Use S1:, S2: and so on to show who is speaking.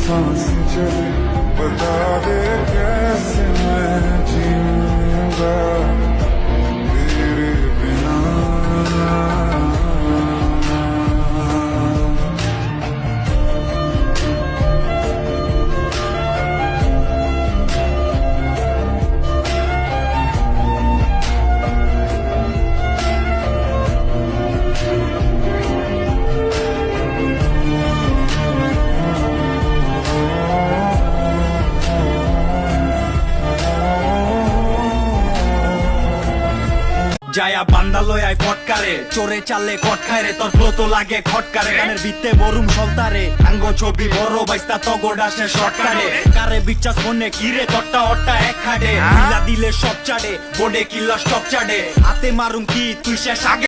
S1: सांस चले बता दे कैसे मैं जीऊंगा तेरे बिना।
S2: যায়া বান্দা লয়াই ফটকারে চোরে চালে কট খায় রে তোর ফ্লো তো লাগে খটকারে গানের ভিত্তে বরুম সলতারে আঙ্গ ছবি বড় বাইস্তা তগড আসে শর্টকারে কারে বিচাস ফোনে কিরে তট্টা অট্টা এক খাডে মিলা দিলে সব চাডে বোর্ডে কিল্লা স্টপ চাডে হাতে মারুম কি তুই শেষ আগে